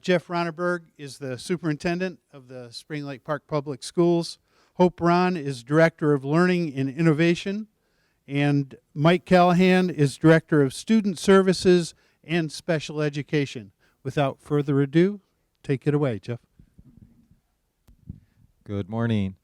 Jeff Ronneberg is the superintendent of the Spring Lake Park Public Schools. Hope Ron is director of learning and innovation. And Mike Callahan is director of student services and special education. Without further ado, take it away, Jeff. Good morning.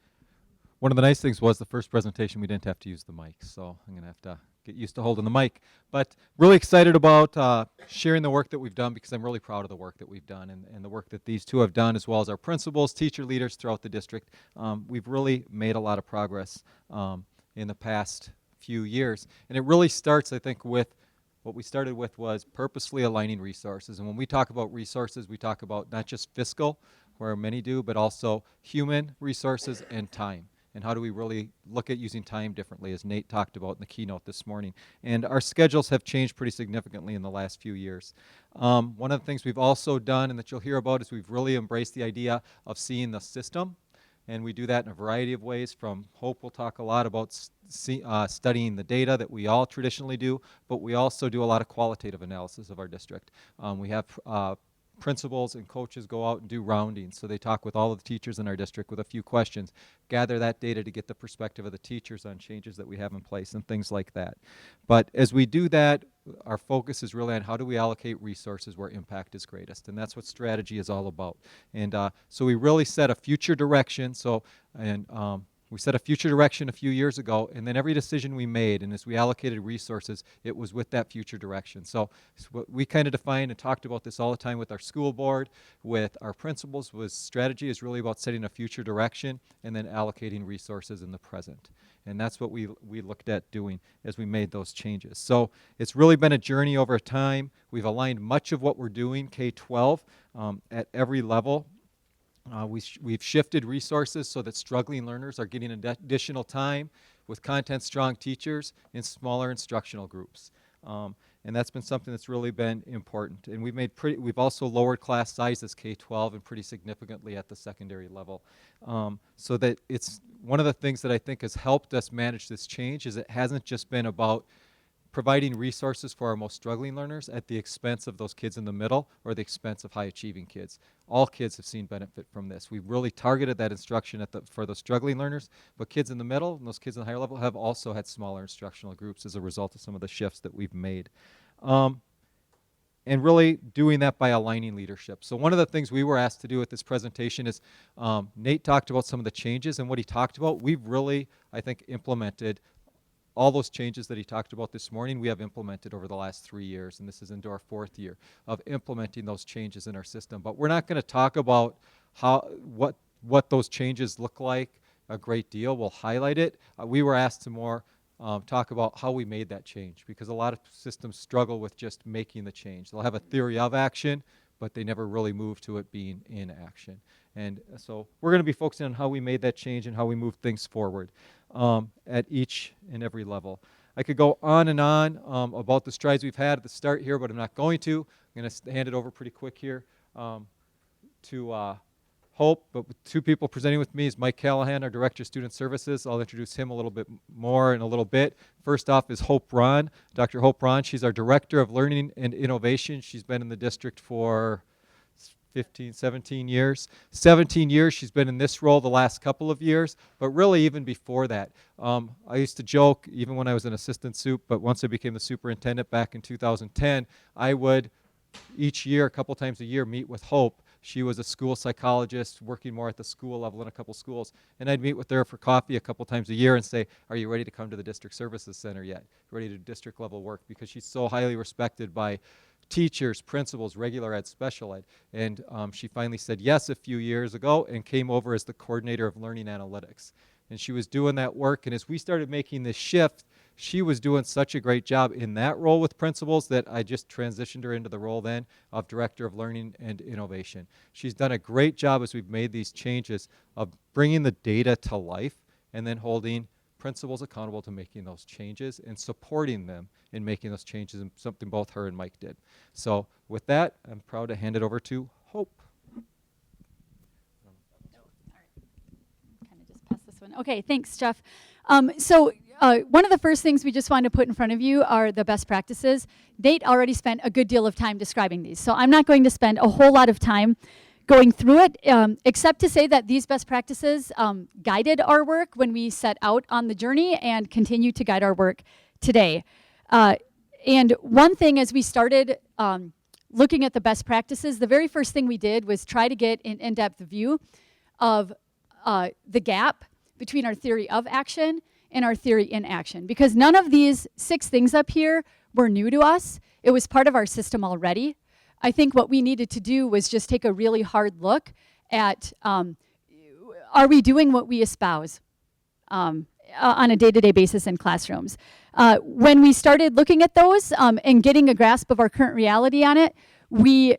One of the nice things was the first presentation we didn't have to use the mic, so I'm going to have to get used to holding the mic. But really excited about sharing the work that we've done, because I'm really proud of the work that we've done and the work that these two have done, as well as our principals, teacher leaders throughout the district. We've really made a lot of progress in the past few years. And it really starts, I think, with what we started with was purposely aligning resources. And when we talk about resources, we talk about not just fiscal, where many do, but also human resources and time. And how do we really look at using time differently, as Nate talked about in the keynote this morning. And our schedules have changed pretty significantly in the last few years. One of the things we've also done, and that you'll hear about, is we've really embraced the idea of seeing the system. And we do that in a variety of ways. From Hope, we'll talk a lot about studying the data that we all traditionally do, but we also do a lot of qualitative analysis of our district. We have principals and coaches go out and do roundings, so they talk with all of the teachers in our district with a few questions, gather that data to get the perspective of the teachers on changes that we have in place and things like that. But as we do that, our focus is really on how do we allocate resources where impact is greatest, and that's what strategy is all about. And so we really set a future direction. We set a future direction a few years ago, and then every decision we made, and as we allocated resources, it was with that future direction. So what we kind of defined and talked about this all the time with our school board, with our principals, was strategy is really about setting a future direction and then allocating resources in the present. And that's what we looked at doing as we made those changes. So it's really been a journey over time. We've aligned much of what we're doing, K-12, at every level. We've shifted resources so that struggling learners are getting additional time with content-strong teachers in smaller instructional groups. And that's been something that's really been important. And we've also lowered class sizes K-12 and pretty significantly at the secondary level. So that it's one of the things that I think has helped us manage this change is it hasn't just been about providing resources for our most struggling learners at the expense of those kids in the middle or the expense of high-achieving kids. All kids have seen benefit from this. We've really targeted that instruction for those struggling learners, but kids in the middle and those kids in the higher level have also had smaller instructional groups as a result of some of the shifts that we've made. And really doing that by aligning leadership. So one of the things we were asked to do with this presentation is, Nate talked about some of the changes, and what he talked about, we've really, I think, implemented all those changes that he talked about this morning. We have implemented over the last 3 years, and this is into our 4th year of implementing those changes in our system. But we're not going to talk about what those changes look like a great deal. We'll highlight it. We were asked to more talk about how we made that change, because a lot of systems struggle with just making the change. They'll have a theory of action, but they never really move to it being in action. And so we're going to be focusing on how we made that change and how we moved things forward at each and every level. I could go on and on about the strides we've had at the start here, but I'm not going to. I'm going to hand it over pretty quick here to Hope. But with two people presenting with me is Mike Callahan, our Director of Student Services. I'll introduce him a little bit more in a little bit. First off is Hope Ron, Dr. Hope Ron. She's our Director of Learning and Innovation. She's been in the district for 17 years. 17 years she's been in this role the last couple of years, but really even before that. I used to joke, even when I was an assistant sup, but once I became the superintendent back in 2010, I would each year, a couple times a year, meet with Hope. She was a school psychologist working more at the school level in a couple schools, and I'd meet with her for coffee a couple times a year and say, are you ready to come to the district services center yet? Ready to do district level work? Because she's so highly respected by teachers, principals, regular ed, special ed. And she finally said yes a few years ago and came over as the coordinator of learning analytics. And she was doing that work, and as we started making this shift, she was doing such a great job in that role with principals that I just transitioned her into the role then of Director of Learning and Innovation. She's done a great job as we've made these changes of bringing the data to life and then holding principals accountable to making those changes and supporting them in making those changes, and something both her and Mike did. So with that, I'm proud to hand it over to Hope. Kind of just pass this one. Okay, thanks, Jeff. So one of the first things we just wanted to put in front of you are the best practices. Nate already spent a good deal of time describing these, so I'm not going to spend a whole lot of time going through it, except to say that these best practices guided our work when we set out on the journey and continue to guide our work today. And one thing, as we started looking at the best practices, the very first thing we did was try to get an in-depth view of the gap between our theory of action and our theory in action, because none of these 6 things up here were new to us. It was part of our system already. I think what we needed to do was just take a really hard look at, are we doing what we espouse on a day-to-day basis in classrooms? When we started looking at those and getting a grasp of our current reality on it, we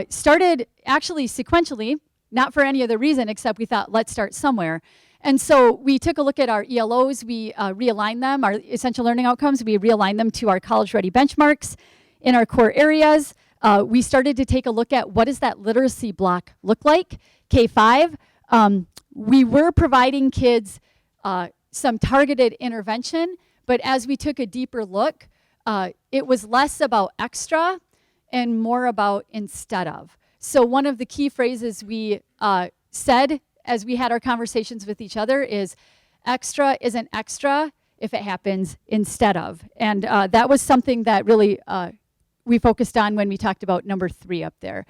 started actually sequentially, not for any other reason except we thought, let's start somewhere. And so we took a look at our ELOs, we realigned them, our essential learning outcomes, we realigned them to our college-ready benchmarks in our core areas. We started to take a look at what does that literacy block look like. K-5, we were providing kids some targeted intervention, but as we took a deeper look, it was less about extra and more about instead of. So one of the key phrases we said as we had our conversations with each other is extra isn't extra if it happens instead of. And that was something that really we focused on when we talked about number 3 up there.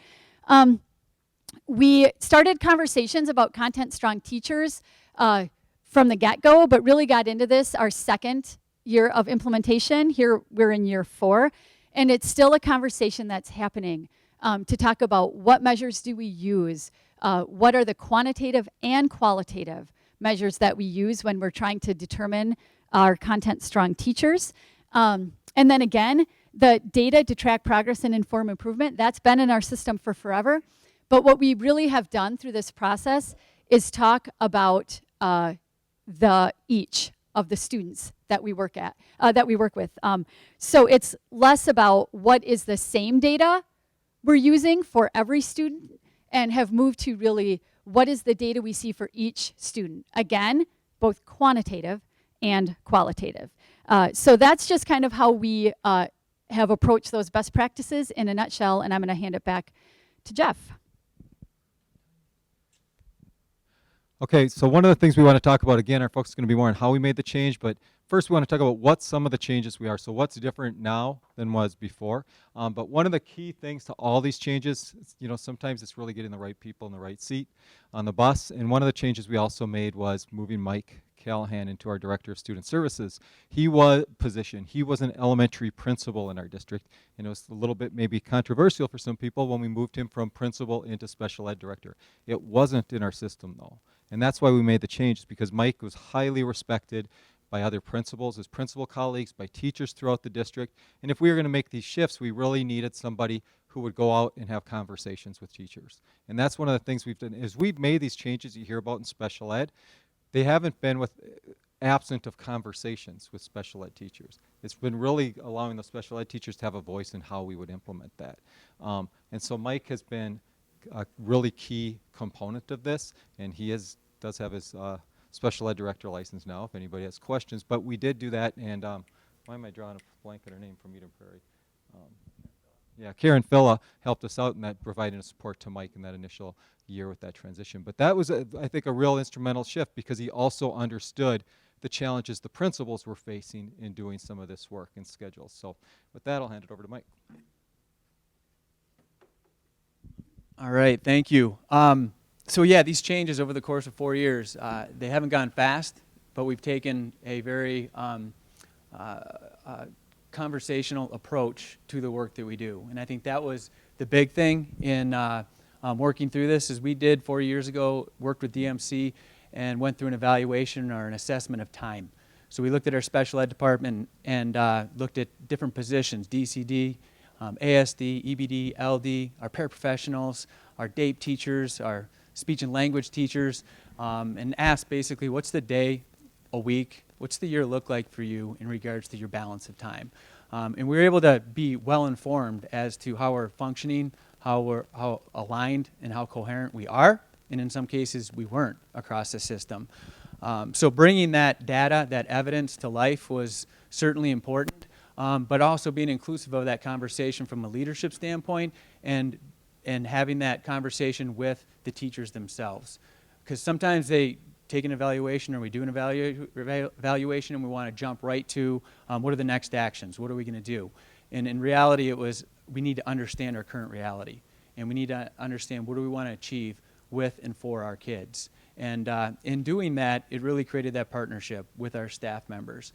We started conversations about content-strong teachers from the get-go, but really got into this our 2nd year of implementation. Here we're in year 4, and it's still a conversation that's happening to talk about what measures do we use, what are the quantitative and qualitative measures that we use when we're trying to determine our content-strong teachers. And then again, the data to track progress and inform improvement, that's been in our system for forever. But what we really have done through this process is talk about each of the students that we work with. So it's less about what is the same data we're using for every student, and have moved to really what is the data we see for each student. Again, both quantitative and qualitative. So that's just kind of how we have approached those best practices in a nutshell, and I'm going to hand it back to Jeff. Okay, so one of the things we want to talk about, again, our focus is going to be more on how we made the change, but first we want to talk about what some of the changes we are. So what's different now than was before. But one of the key things to all these changes, sometimes it's really getting the right people in the right seat on the bus. And one of the changes we also made was moving Mike Callahan into our Director of Student Services. He was an elementary principal in our district, and it was a little bit maybe controversial for some people when we moved him from principal into special ed director. It wasn't in our system though. And that's why we made the changes, because Mike was highly respected by other principals, his principal colleagues, by teachers throughout the district. And if we were going to make these shifts, we really needed somebody who would go out and have conversations with teachers. And that's one of the things we've done, is we've made these changes you hear about in special ed. They haven't been absent of conversations with special ed teachers. It's been really allowing the special ed teachers to have a voice in how we would implement that. And so Mike has been a really key component of this, and he does have his special ed director license now, if anybody has questions. But we did do that, and why am I drawing a blank on her name from Eden Prairie? Yeah, Karen Filla helped us out in that, providing support to Mike in that initial year with that transition. But that was, I think, a real instrumental shift, because he also understood the challenges the principals were facing in doing some of this work and schedules. So with that, I'll hand it over to Mike. All right, thank you. So yeah, these changes over the course of 4 years, they haven't gone fast, but we've taken a very conversational approach to the work that we do. And I think that was the big thing in working through this, is we did 4 years ago, worked with DMC and went through an evaluation or an assessment of time. So we looked at our special ed department and looked at different positions, DCD, ASD, EBD, LD, our paraprofessionals, our DAPE teachers, our speech and language teachers, and asked basically, what's the day a week, what's the year look like for you in regards to your balance of time? And we were able to be well informed as to how we're functioning, how aligned and how coherent we are, and in some cases we weren't across the system. So bringing that data, that evidence to life was certainly important, but also being inclusive of that conversation from a leadership standpoint and having that conversation with the teachers themselves. Because sometimes they take an evaluation or we do an evaluation and we want to jump right to what are the next actions, what are we going to do? And in reality it was we need to understand our current reality and we need to understand what do we want to achieve with and for our kids. And in doing that, it really created that partnership with our staff members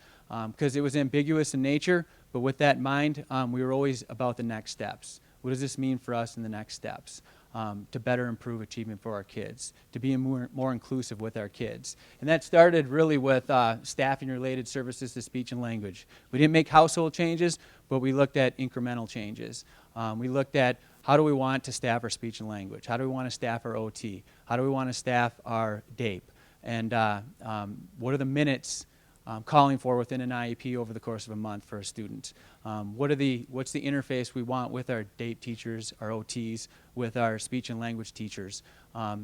because it was ambiguous in nature, but with that in mind, we were always about the next steps. What does this mean for us in the next steps? To better improve achievement for our kids, to be more inclusive with our kids. And that started really with staffing related services to speech and language. We didn't make household changes, but we looked at incremental changes. We looked at how do we want to staff our speech and language? How do we want to staff our OT? How do we want to staff our DAPE? And what are the minutes calling for within an IEP over the course of a month for a student? What's the interface we want with our DAPE teachers, our OTs, with our speech and language teachers?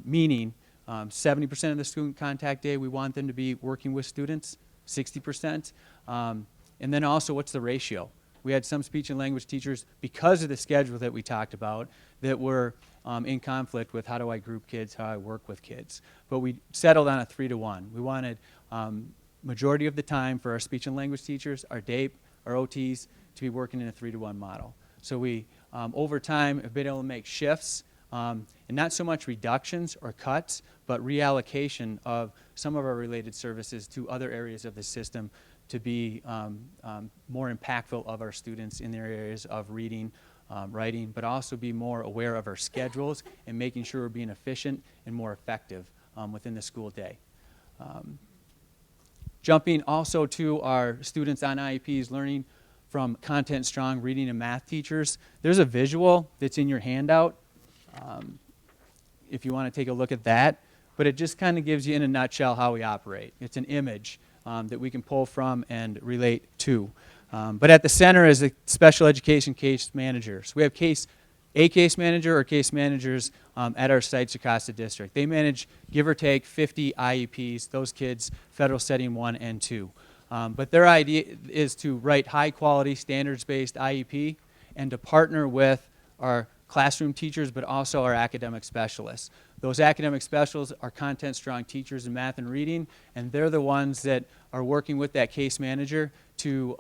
Meaning 70% of the student contact day we want them to be working with students, 60%. And then also what's the ratio? We had some speech and language teachers, because of the schedule that we talked about, that were in conflict with how do I group kids, how I work with kids. But we settled on a 3-to-1. We wanted majority of the time for our speech and language teachers, our DAPE, our OTs, to be working in a 3-to-1 model. So we, over time, have been able to make shifts, and not so much reductions or cuts, but reallocation of some of our related services to other areas of the system to be more impactful of our students in their areas of reading, writing, but also be more aware of our schedules and making sure we're being efficient and more effective within the school day. Jumping also to our students on IEPs learning from content strong reading and math teachers. There's a visual that's in your handout if you want to take a look at that, but it just kind of gives you in a nutshell how we operate. It's an image that we can pull from and relate to. But at the center is a special education case manager. So we have a case manager or case managers at our sites across the district. They manage, give or take, 50 IEPs, those kids, federal setting 1 and 2. But their idea is to write high-quality, standards-based IEP and to partner with our classroom teachers, but also our academic specialists. Those academic specialists are content-strong teachers in math and reading, and they're the ones that are working with that case manager to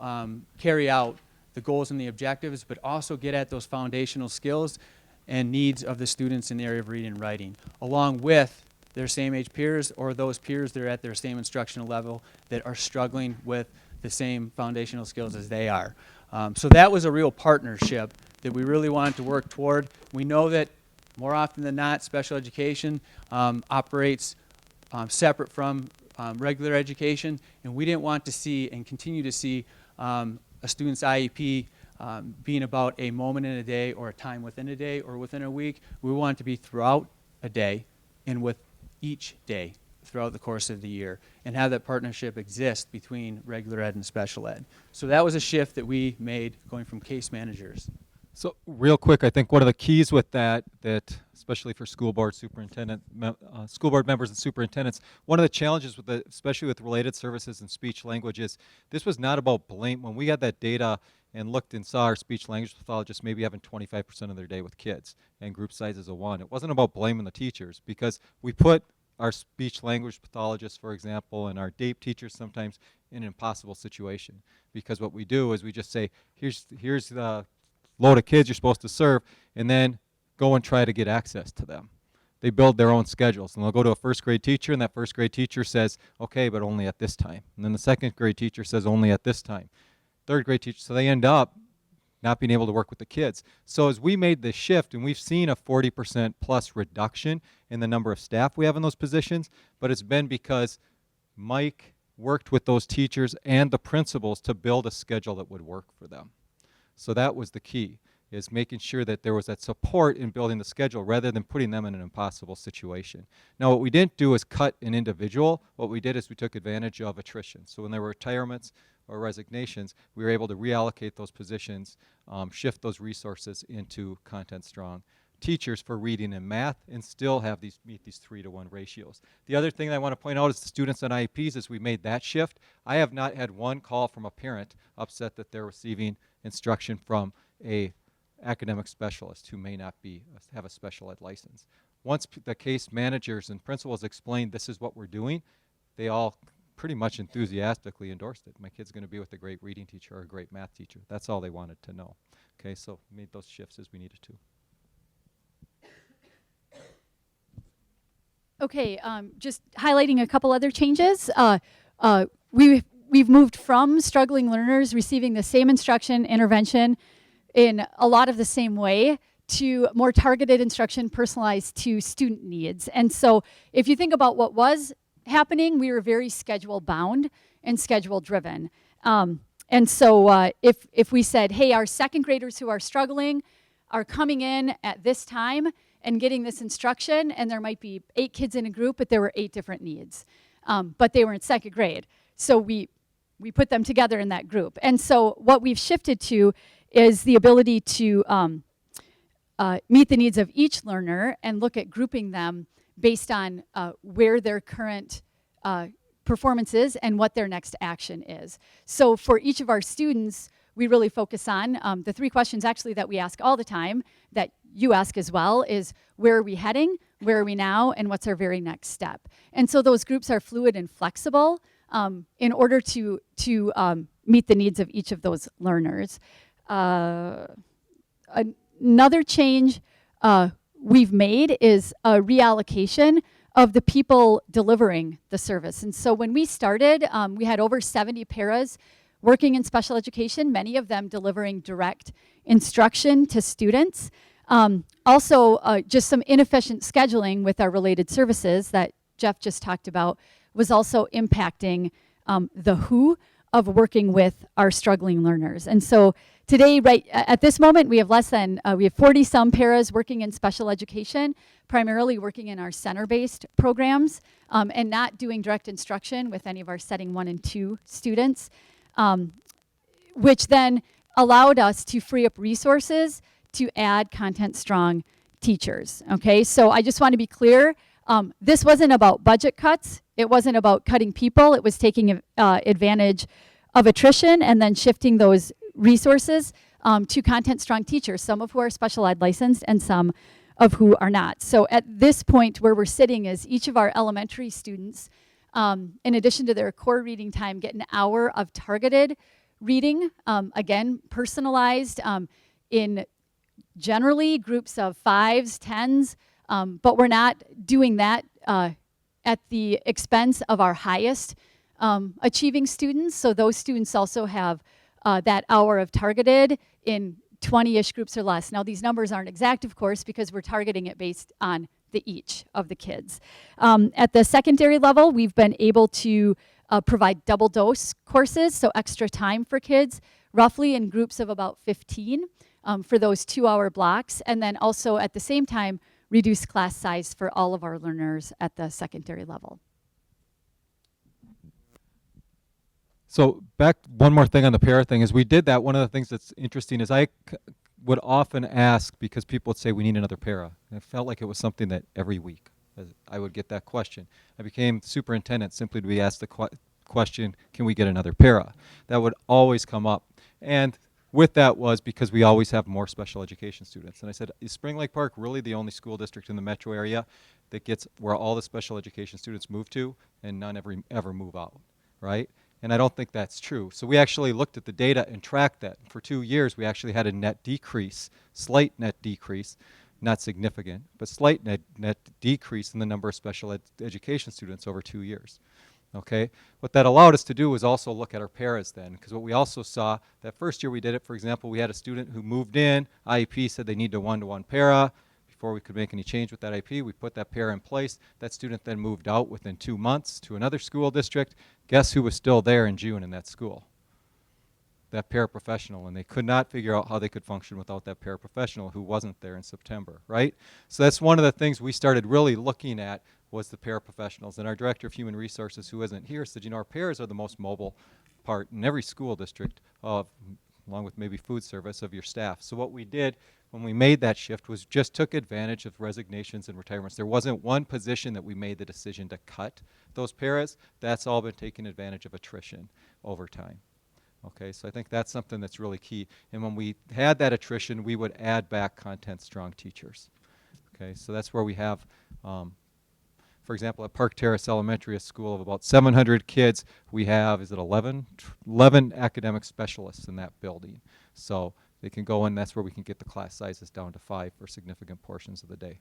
carry out the goals and the objectives, but also get at those foundational skills and needs of the students in the area of reading and writing, along with their same age peers or those peers that are at their same instructional level that are struggling with the same foundational skills as they are. So that was a real partnership that we really wanted to work toward. We know that more often than not, special education operates separate from regular education, and we didn't want to see and continue to see a student's IEP being about a moment in a day or a time within a day or within a week. We want it to be throughout a day and with each day throughout the course of the year and have that partnership exist between regular ed and special ed. So that was a shift that we made going from case managers. So real quick, I think one of the keys with that especially for school board school board members and superintendents, one of the challenges with especially with related services and speech language is this was not about blame. When we had that data and looked and saw our speech language pathologists maybe having 25% of their day with kids and group sizes of 1, it wasn't about blaming the teachers because we put our speech language pathologists, for example, and our DAPE teachers sometimes in an impossible situation because what we do is we just say, here's the load of kids you're supposed to serve, and then go and try to get access to them. They build their own schedules, and they'll go to a first grade teacher, and that first grade teacher says, okay, but only at this time. And then the second grade teacher says only at this time. Third grade teacher, so they end up not being able to work with the kids. So as we made this shift, and we've seen a 40% plus reduction in the number of staff we have in those positions, but it's been because Mike worked with those teachers and the principals to build a schedule that would work for them. So that was the key, is making sure that there was that support in building the schedule rather than putting them in an impossible situation. Now what we didn't do is cut an individual. What we did is we took advantage of attrition. So when there were retirements or resignations, we were able to reallocate those positions, shift those resources into content strong teachers for reading and math and still have meet these 3-to-1 ratios. The other thing I want to point out is the students on IEPs, as we made that shift, I have not had one call from a parent upset that they're receiving instruction from a academic specialist who may not have a special ed license. Once the case managers and principals explained this is what we're doing, they all pretty much enthusiastically endorsed it. My kid's going to be with a great reading teacher or a great math teacher. That's all they wanted to know. Okay, so we made those shifts as we needed to. Okay, just highlighting a couple other changes. We've moved from struggling learners receiving the same instruction, intervention in a lot of the same way to more targeted instruction personalized to student needs. And so if you think about what was happening, we were very schedule bound and schedule driven. And so if we said, hey, our second graders who are struggling are coming in at this time and getting this instruction, and there might be 8 kids in a group, but there were 8 different needs. But they were in second grade. So we put them together in that group. And so what we've shifted to is the ability to meet the needs of each learner and look at grouping them based on where their current performance is and what their next action is. So for each of our students, we really focus on the 3 questions actually that we ask all the time, that you ask as well, is where are we heading, where are we now, and what's our very next step. And so those groups are fluid and flexible in order to meet the needs of each of those learners. Another change we've made is a reallocation of the people delivering the service. And so when we started, we had over 70 paras working in special education, many of them delivering direct instruction to students. Also, just some inefficient scheduling with our related services that Jeff just talked about was also impacting the who of working with our struggling learners. And so today, right at this moment, we have we have 40-some paras working in special education, primarily working in our center-based programs, and not doing direct instruction with any of our setting 1 and 2 students, which then allowed us to free up resources to add content-strong teachers, okay? So I just want to be clear, this wasn't about budget cuts. It wasn't about cutting people. It was taking advantage of attrition and then shifting those resources to content-strong teachers, some of who are special ed licensed and some of who are not. So at this point where we're sitting is each of our elementary students, in addition to their core reading time, get an hour of targeted reading, again, personalized in generally groups of 5s, 10s, but we're not doing that at the expense of our highest achieving students. So those students also have that hour of targeted in 20-ish groups or less. Now these numbers aren't exact, of course, because we're targeting it based on the each of the kids. At the secondary level, we've been able to provide double dose courses, so extra time for kids, roughly in groups of about 15 for those 2-hour blocks, and then also at the same time reduce class size for all of our learners at the secondary level. So back, one more thing on the para thing is we did that. One of the things that's interesting is I would often ask, because people would say we need another para. And it felt like it was something that every week I would get that question. I became superintendent simply to be asked the question, can we get another para? That would always come up. And with that was because we always have more special education students. And I said, is Spring Lake Park really the only school district in the metro area that gets where all the special education students move to and none ever move out, right? And I don't think that's true. So we actually looked at the data and tracked that. For 2 years, we actually had a net decrease, slight net decrease, not significant, but slight net decrease in the number of special education students over 2 years. Okay, what that allowed us to do was also look at our paras then, because what we also saw, that first year we did it, for example, we had a student who moved in, IEP said they need a 1-to-1 para. Before we could make any change with that IEP, we put that para in place. That student then moved out within 2 months to another school district. Guess who was still there in June in that school? That paraprofessional, and they could not figure out how they could function without that paraprofessional who wasn't there in September, right? So that's one of the things we started really looking at was the paraprofessionals. And our director of human resources, who isn't here, said, you know, our paras are the most mobile part in every school district, along with maybe food service, of your staff. So what we did, when we made that shift was just took advantage of resignations and retirements. There wasn't one position that we made the decision to cut those paras. That's all been taken advantage of attrition over time. Okay, so I think that's something that's really key. And when we had that attrition, we would add back content-strong teachers. Okay, so that's where we have, for example, at Park Terrace Elementary, a school of about 700 kids, we have, is it 11 academic specialists in that building. So they can go in, that's where we can get the class sizes down to 5 for significant portions of the day.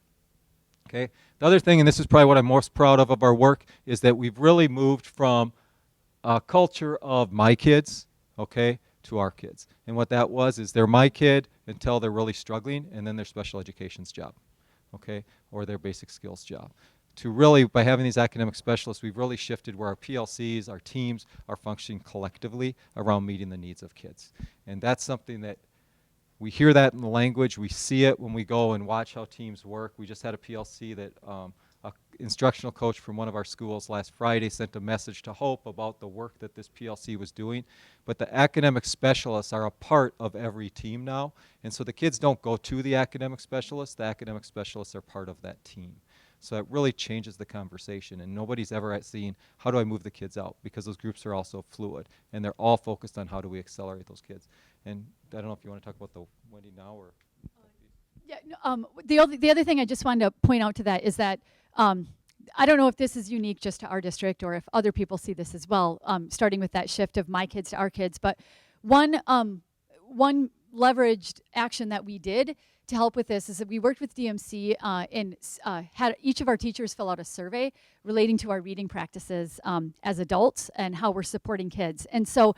Okay, the other thing, and this is probably what I'm most proud of our work, is that we've really moved from a culture of my kids, okay, to our kids. And what that was is they're my kid until they're really struggling, and then their special education's job, okay, or their basic skills job. To really, by having these academic specialists, we've really shifted where our PLCs, our teams, are functioning collectively around meeting the needs of kids. And that's something that we hear that in the language, we see it when we go and watch how teams work. We just had a PLC that a instructional coach from one of our schools last Friday sent a message to Hope about the work that this PLC was doing. But the academic specialists are a part of every team now. And so the kids don't go to the academic specialists are part of that team. So it really changes the conversation, and nobody's ever seen, how do I move the kids out? Because those groups are also fluid, and they're all focused on how do we accelerate those kids. And I don't know if you want to talk about the Wendy now or... Yeah, no, the other thing I just wanted to point out to that is that I don't know if this is unique just to our district or if other people see this as well, starting with that shift of my kids to our kids. But one leveraged action that we did to help with this is that we worked with DMC and had each of our teachers fill out a survey relating to our reading practices as adults and how we're supporting kids. And so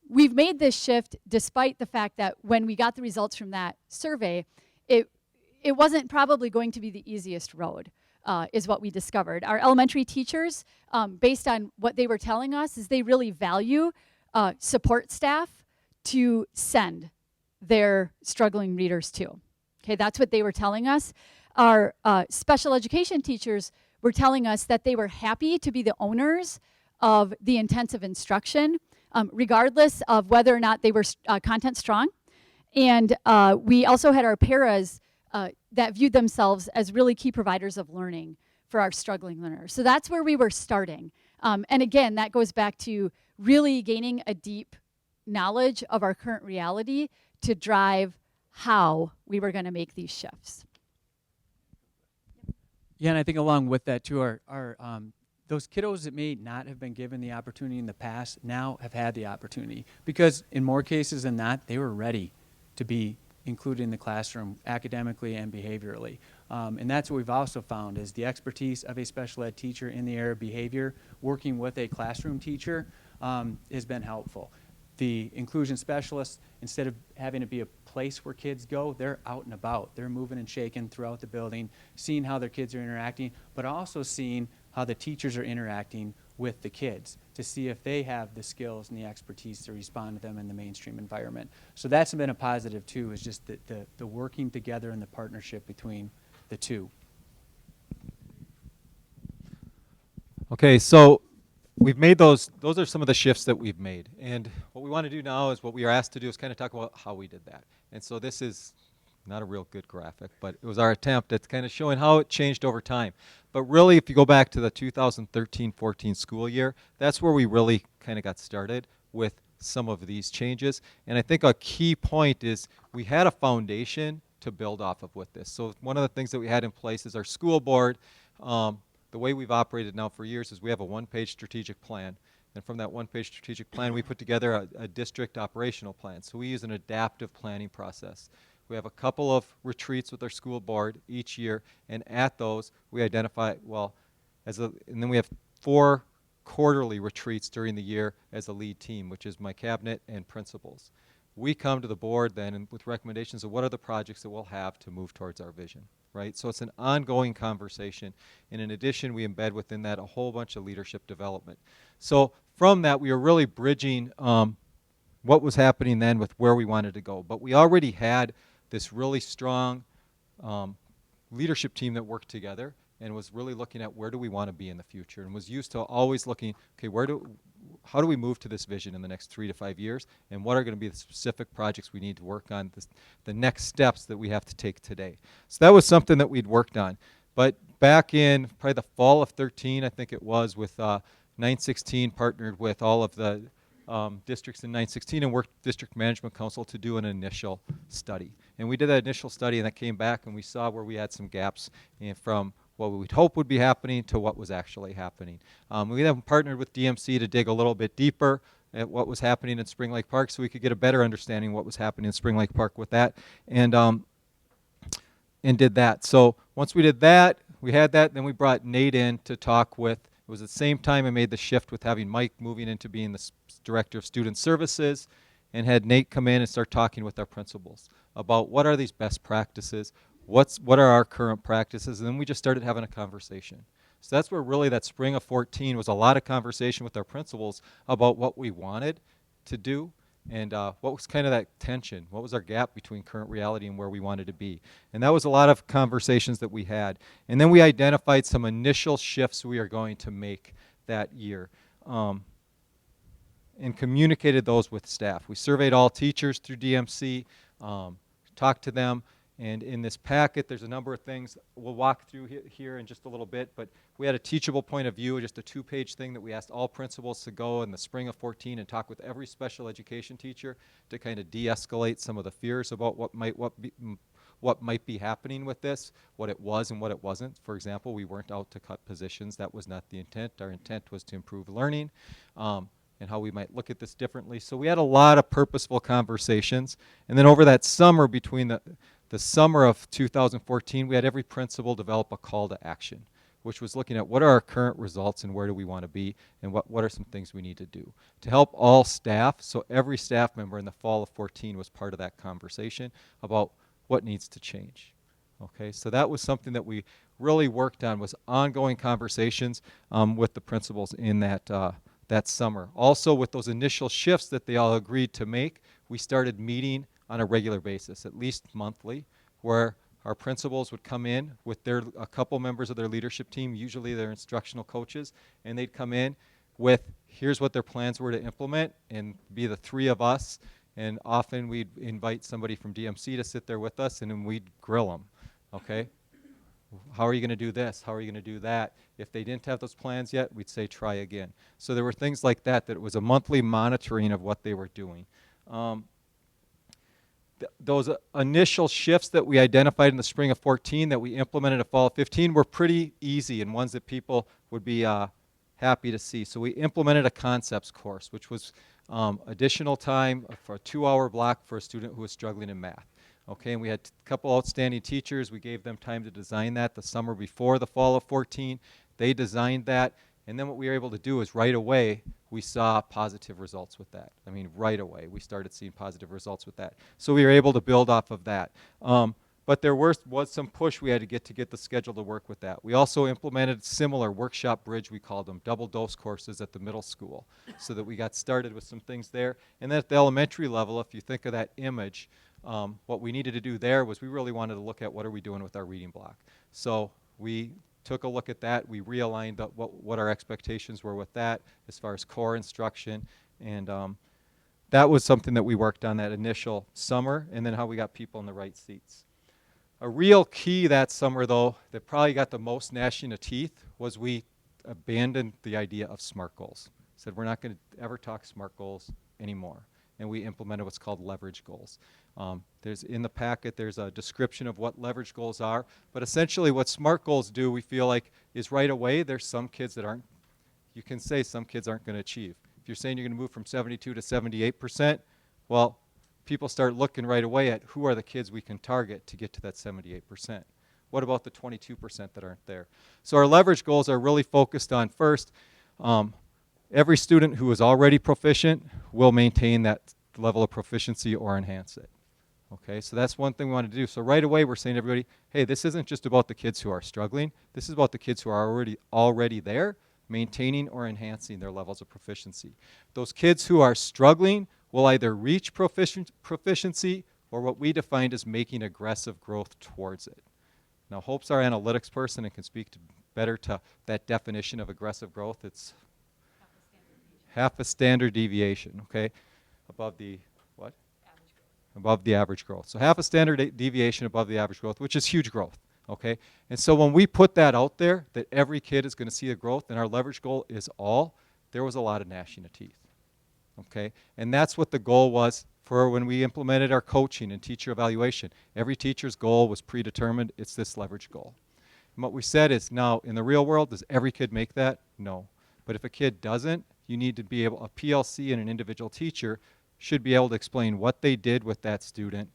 we've made this shift despite the fact that when we got the results from that survey, it wasn't probably going to be the easiest road, is what we discovered. Our elementary teachers, based on what they were telling us, is they really value support staff to send their struggling readers to. Okay, that's what they were telling us. Our special education teachers were telling us that they were happy to be the owners of the intensive instruction, regardless of whether or not they were content strong. And we also had our paras that viewed themselves as really key providers of learning for our struggling learners. So that's where we were starting. And again, that goes back to really gaining a deep knowledge of our current reality to drive how we were going to make these shifts. Yeah, and I think along with that too, our those kiddos that may not have been given the opportunity in the past now have had the opportunity, because in more cases than not, they were ready to be included in the classroom academically and behaviorally. And that's what we've also found is the expertise of a special ed teacher in the area of behavior working with a classroom teacher has been helpful. The inclusion specialists, instead of having it be a place where kids go, they're out and about. They're moving and shaking throughout the building, seeing how their kids are interacting, but also seeing how the teachers are interacting with the kids to see if they have the skills and the expertise to respond to them in the mainstream environment. So that's been a positive too, is just the working together and the partnership between the two. Okay, so we've made those are some of the shifts that we've made. And what we want to do now is what we are asked to do is kind of talk about how we did that. And so this is not a real good graphic, but it was our attempt at kind of showing how it changed over time. But really, if you go back to the 2013-14 school year, that's where we really kind of got started with some of these changes. And I think a key point is we had a foundation to build off of with this. So one of the things that we had in place is our school board. The way we've operated now for years is we have a one-page strategic plan. And from that one-page strategic plan, we put together a district operational plan. So we use an adaptive planning process. We have a couple of retreats with our school board each year, and at those, we identify, and then we have 4 quarterly retreats during the year as a lead team, which is my cabinet and principals. We come to the board then and with recommendations of what are the projects that we'll have to move towards our vision, right? So it's an ongoing conversation. And in addition, we embed within that a whole bunch of leadership development. So from that, we are really bridging what was happening then with where we wanted to go. But we already had this really strong leadership team that worked together and was really looking at where do we want to be in the future, and was used to always looking, okay, how do we move to this vision in the next 3 to 5 years, and what are going to be the specific projects we need to work on, the next steps that we have to take today. So that was something that we'd worked on. But back in probably the fall of 13, I think it was, with 916 partnered with all of the districts in 916 and worked District Management Council to do an initial study. And we did that initial study, and that came back, and we saw where we had some gaps from what we would hope would be happening to what was actually happening. We then partnered with DMC to dig a little bit deeper at what was happening in Spring Lake Park so we could get a better understanding of what was happening in Spring Lake Park with that, and did that. So once we did that, we had that, then we brought Nate in to talk with. It was at the same time I made the shift with having Mike moving into being the Director of Student Services, and had Nate come in and start talking with our principals about what are these best practices, what are our current practices, and then we just started having a conversation. So that's where really that spring of 14 was a lot of conversation with our principals about what we wanted to do, and what was kind of that tension, what was our gap between current reality and where we wanted to be. And that was a lot of conversations that we had. And then we identified some initial shifts we are going to make that year, and communicated those with staff. We surveyed all teachers through DMC, talked to them, and in this packet there's a number of things we'll walk through here in just a little bit, but we had a teachable point of view, just a 2-page thing that we asked all principals to go in the spring of 14 and talk with every special education teacher to kind of de-escalate some of the fears about what might be happening with this, what it was and what it wasn't. For example, we weren't out to cut positions. That was not the intent. Our intent was to improve learning, and how we might look at this differently. So we had a lot of purposeful conversations. And then over that summer, between the summer of 2014, we had every principal develop a call to action, which was looking at what are our current results and where do we want to be, and what are some things we need to do to help all staff. So every staff member in the fall of 14 was part of that conversation about what needs to change. Okay, so that was something that we really worked on, was ongoing conversations with the principals in that summer. Also, with those initial shifts that they all agreed to make, we started meeting on a regular basis, at least monthly, where our principals would come in with a couple members of their leadership team, usually their instructional coaches, and they'd come in with, here's what their plans were to implement, and be the 3 of us, and often we'd invite somebody from DMC to sit there with us, and then we'd grill them, okay? How are you going to do this? How are you going to do that? If they didn't have those plans yet, we'd say try again. So there were things like that it was a monthly monitoring of what they were doing. Those initial shifts that we identified in the spring of 14 that we implemented in fall of 15 were pretty easy and ones that people would be happy to see. So we implemented a concepts course, which was additional time for a 2-hour block for a student who was struggling in math. Okay, and we had a couple outstanding teachers. We gave them time to design that the summer before the fall of 14. They designed that, and then what we were able to do is right away we saw positive results with that. I mean, right away we started seeing positive results with that. So we were able to build off of that. But there was some push we had to get the schedule to work with that. We also implemented similar workshop bridge, we called them, double dose courses at the middle school, so that we got started with some things there. And then at the elementary level, if you think of that image, what we needed to do there was we really wanted to look at what are we doing with our reading block. So we took a look at that. We realigned what our expectations were with that as far as core instruction. And that was something that we worked on that initial summer, and then how we got people in the right seats. A real key that summer, though, that probably got the most gnashing of teeth was we abandoned the idea of SMART goals. Said we're not going to ever talk SMART goals anymore. And we implemented what's called leverage goals. In the packet, there's a description of what leverage goals are, but essentially what SMART goals do, we feel like, is right away, there's some kids that you can say some kids aren't going to achieve. If you're saying you're going to move from 72 to 78%, well, people start looking right away at who are the kids we can target to get to that 78%. What about the 22% that aren't there? So our leverage goals are really focused on, first, every student who is already proficient will maintain that level of proficiency or enhance it. Okay, so that's one thing we want to do. So right away we're saying to everybody, hey, this isn't just about the kids who are struggling. This is about the kids who are already there, maintaining or enhancing their levels of proficiency. Those kids who are struggling will either reach proficiency or what we defined as making aggressive growth towards it. Now, Hope's our analytics person and can speak better to that definition of aggressive growth. It's half a standard deviation, okay, above the what? Above the average growth. So half a standard deviation above the average growth, which is huge growth, okay? And so when we put that out there, that every kid is going to see the growth, and our leverage goal is all, there was a lot of gnashing of teeth, okay? And that's what the goal was for when we implemented our coaching and teacher evaluation. Every teacher's goal was predetermined. It's this leverage goal. And what we said is, now, in the real world, does every kid make that? No. But if a kid doesn't, you need to be able, a PLC and an individual teacher should be able to explain what they did with that student,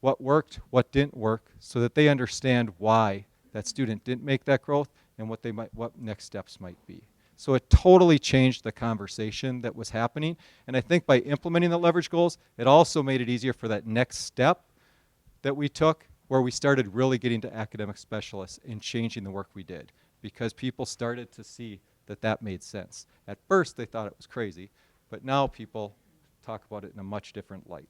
what worked, what didn't work, so that they understand why that student didn't make that growth and what next steps might be. So it totally changed the conversation that was happening. And I think by implementing the leverage goals, it also made it easier for that next step that we took, where we started really getting to academic specialists and changing the work we did, because people started to see that that made sense. At first, they thought it was crazy, but now people talk about it in a much different light.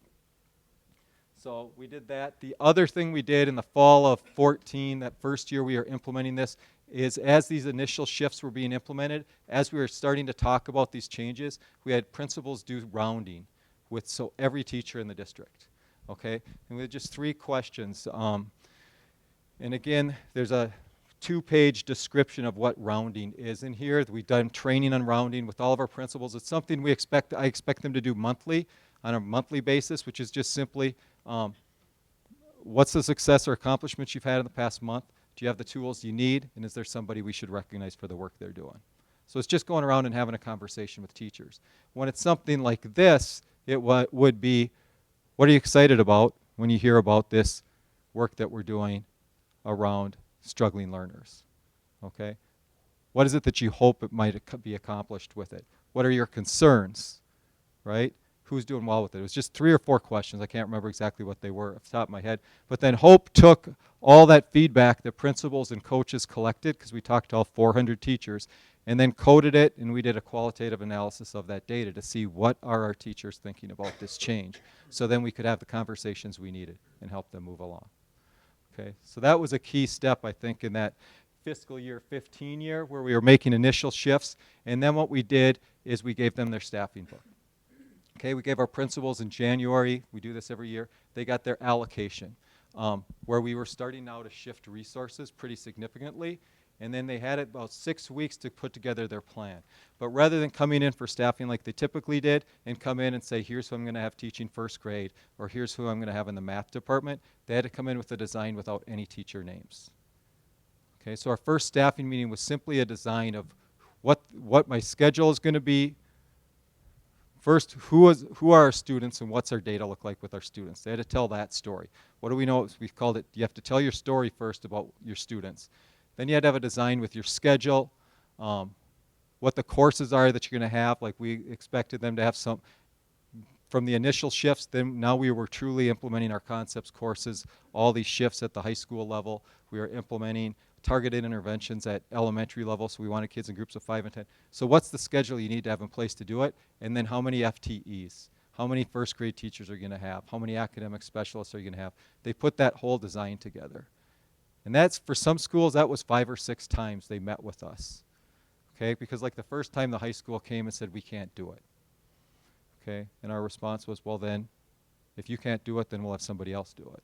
So we did that. The other thing we did in the fall of 14, that first year we were implementing this, is as these initial shifts were being implemented, as we were starting to talk about these changes, we had principals do rounding with every teacher in the district, okay? And we had just 3 questions. And again, there's a 2-page description of what rounding is in here. We've done training on rounding with all of our principals. It's something I expect them to do monthly, on a monthly basis, which is just simply, what's the success or accomplishments you've had in the past month? Do you have the tools you need? And is there somebody we should recognize for the work they're doing? So it's just going around and having a conversation with teachers. When it's something like this, it would be, what are you excited about when you hear about this work that we're doing around struggling learners, okay? What is it that you hope it might be accomplished with it? What are your concerns, right? Who's doing well with it? It was just 3 or 4 questions. I can't remember exactly what they were off the top of my head. But then Hope took all that feedback that principals and coaches collected, because we talked to all 400 teachers, and then coded it, and we did a qualitative analysis of that data to see what are our teachers thinking about this change. So then we could have the conversations we needed and help them move along. Okay, so that was a key step, I think, in that fiscal year 15 year, where we were making initial shifts. And then what we did is we gave them their staffing book. Okay, we gave our principals in January, we do this every year, they got their allocation, where we were starting now to shift resources pretty significantly. And then they had about 6 weeks to put together their plan. But rather than coming in for staffing like they typically did and come in and say, here's who I'm going to have teaching first grade, or here's who I'm going to have in the math department, they had to come in with a design without any teacher names. Okay, so our first staffing meeting was simply a design of what my schedule is going to be. First, who are our students and what's our data look like with our students? They had to tell that story. What do we know? We've called it, you have to tell your story first about your students. Then you had to have a design with your schedule, what the courses are that you're going to have. Like we expected them to have some, from the initial shifts, then now we were truly implementing our concepts courses, all these shifts at the high school level. We were implementing targeted interventions at elementary level, so we wanted kids in groups of 5 and 10. So what's the schedule you need to have in place to do it? And then how many FTEs? How many first grade teachers are you going to have? How many academic specialists are you going to have? They put that whole design together. And that's, for some schools, that was 5 or 6 times they met with us, okay? Because like the first time the high school came and said, we can't do it, okay? And our response was, well then, if you can't do it, then we'll have somebody else do it,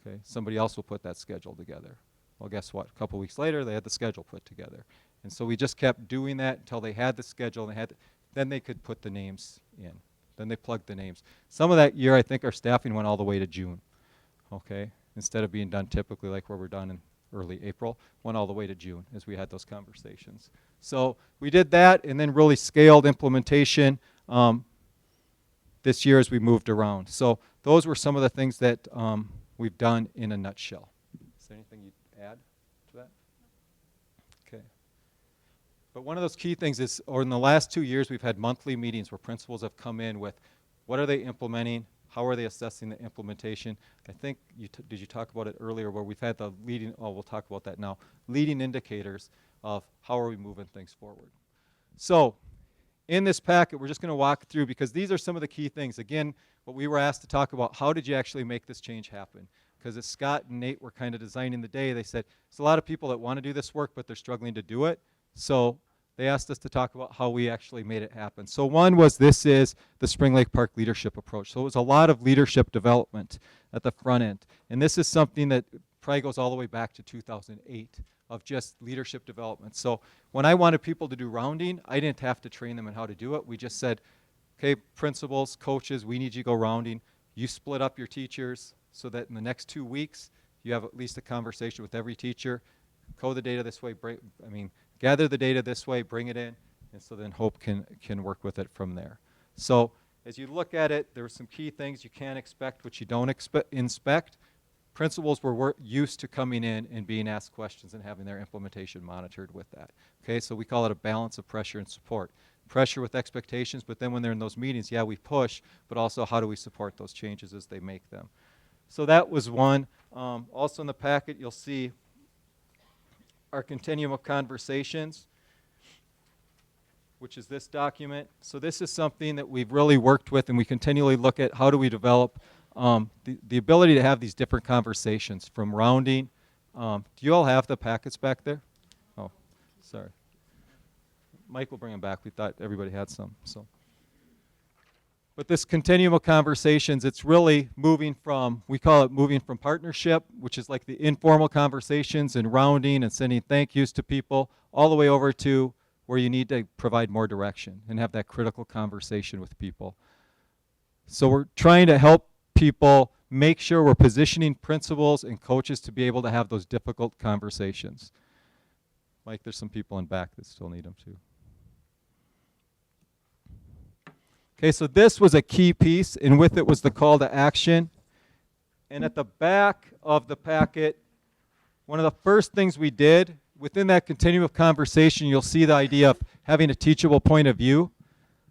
okay? Somebody else will put that schedule together. Well, guess what? A couple weeks later, they had the schedule put together. And so we just kept doing that until they had the schedule, and then they could put the names in. Then they plugged the names. Some of that year, I think our staffing went all the way to June, okay? Instead of being done typically like where we're done in early April, went all the way to June as we had those conversations. So we did that and then really scaled implementation this year as we moved around. So those were some of the things that we've done in a nutshell. Is there anything you'd add to that? Okay. But one of those key things is, or in the last 2 years, we've had monthly meetings where principals have come in with what are they implementing, how are they assessing the implementation. I think, did you talk about it earlier, where we've had the leading, we'll talk about that now, leading indicators of how are we moving things forward. So in this packet, we're just going to walk through, because these are some of the key things. Again, what we were asked to talk about, how did you actually make this change happen? Because as Scott and Nate were kind of designing the day, they said, there's a lot of people that want to do this work, but they're struggling to do it. So they asked us to talk about how we actually made it happen. So one was, this is the Spring Lake Park leadership approach. So it was a lot of leadership development at the front end. And this is something that probably goes all the way back to 2008 of just leadership development. So when I wanted people to do rounding, I didn't have to train them in how to do it. We just said, okay, principals, coaches, we need you to go rounding. You split up your teachers so that in the next 2 weeks, you have at least a conversation with every teacher. Code the data this way, gather the data this way, bring it in, and so then Hope can work with it from there. So as you look at it, there are some key things you can't expect, which you don't inspect. Principals were used to coming in and being asked questions and having their implementation monitored with that. Okay, so we call it a balance of pressure and support. Pressure with expectations, but then when they're in those meetings, yeah, we push, but also how do we support those changes as they make them. So that was one. Also in the packet, you'll see our continuum of conversations, which is this document. So this is something that we've really worked with, and we continually look at how do we develop the ability to have these different conversations from rounding. Do you all have the packets back there? Oh, sorry. Mike will bring them back. We thought everybody had some. So, but this continuum of conversations, it's really moving from, we call it moving from partnership, which is like the informal conversations and rounding and sending thank yous to people, all the way over to where you need to provide more direction and have that critical conversation with people. So we're trying to help people make sure we're positioning principals and coaches to be able to have those difficult conversations. Mike, there's some people in back that still need them too. Okay, so this was a key piece, and with it was the call to action. And at the back of the packet, one of the first things we did, within that continuum of conversation, you'll see the idea of having a teachable point of view.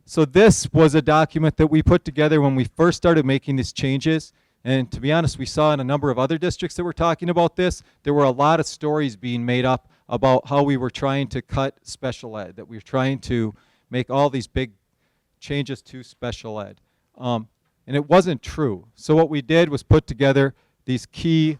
So this was a document that we put together when we first started making these changes. And to be honest, we saw in a number of other districts that were talking about this, there were a lot of stories being made up about how we were trying to cut special ed, that we were trying to make all these big changes to special ed. And it wasn't true. So what we did was put together these key